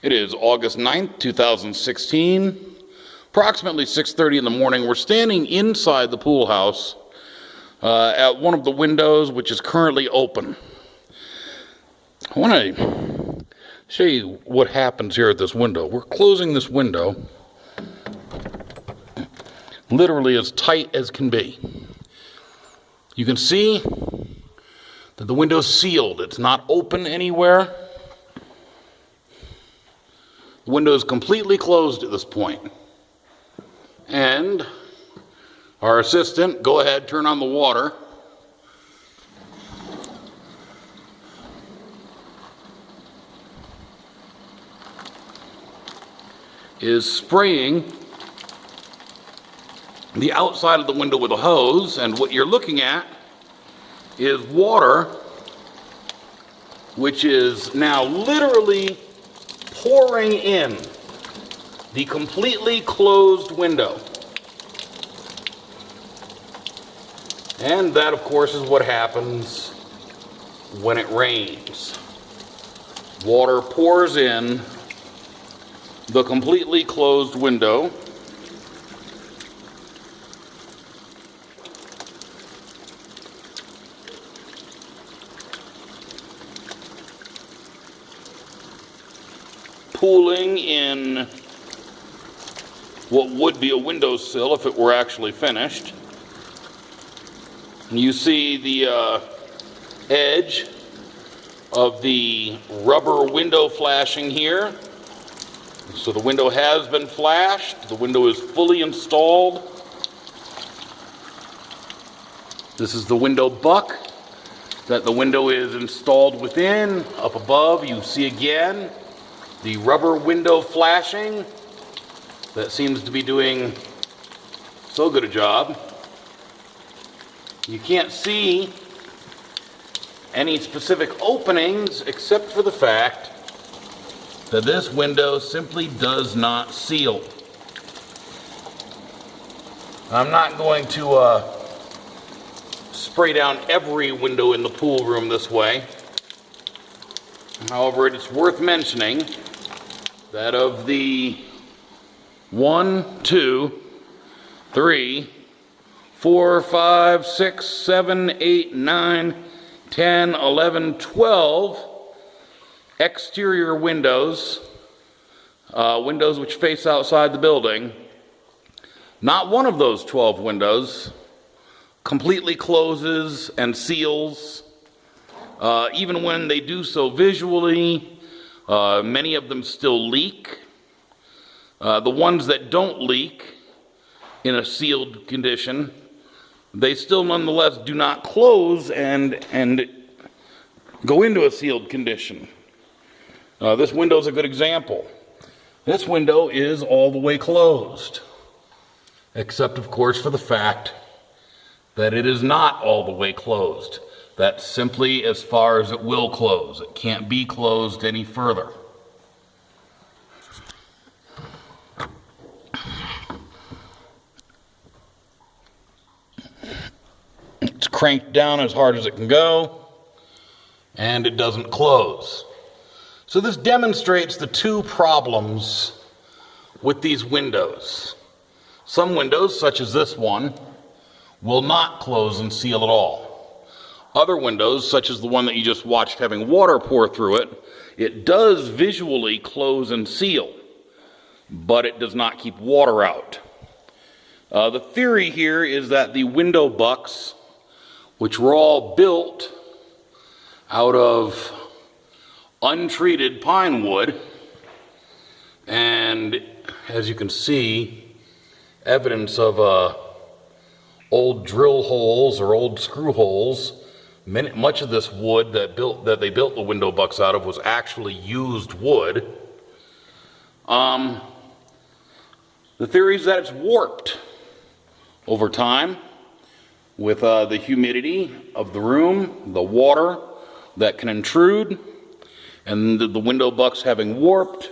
It is August 9th, 2016, approximately 6:30 in the morning. We're standing inside the pool house at one of the windows, which is currently open. I want to show you what happens here at this window. We're closing this window literally as tight as can be. You can see that the window is sealed. It's not open anywhere. The window is completely closed at this point. And our assistant, go ahead, turn on the water. Is spraying the outside of the window with a hose, and what you're looking at is water, which is now literally pouring in the completely closed window. And that, of course, is what happens when it rains. Water pours in the completely closed window. Pooling in what would be a windowsill if it were actually finished. And you see the edge of the rubber window flashing here. So the window has been flashed. The window is fully installed. This is the window buck that the window is installed within. Up above, you see again the rubber window flashing that seems to be doing so good a job. You can't see any specific openings except for the fact that this window simply does not seal. I'm not going to spray down every window in the pool room this way. However, it's worth mentioning that of the 1, 2, 3, 4, 5, 6, 7, 8, 9, 10, 11, 12 exterior windows, windows which face outside the building, not one of those 12 windows completely closes and seals. Even when they do so visually, many of them still leak. The ones that don't leak in a sealed condition, they still nonetheless do not close and go into a sealed condition. This window is a good example. This window is all the way closed, except of course for the fact that it is not all the way closed. That's simply as far as it will close. It can't be closed any further. It's cranked down as hard as it can go, and it doesn't close. So this demonstrates the two problems with these windows. Some windows, such as this one, will not close and seal at all. Other windows, such as the one that you just watched having water pour through it, it does visually close and seal, but it does not keep water out. The theory here is that the window bucks, which were all built out of untreated pine wood, and as you can see, evidence of old drill holes or old screw holes. Much of this wood that they built the window bucks out of was actually used wood. The theory is that it's warped over time with the humidity of the room, the water that can intrude, and the window bucks having warped.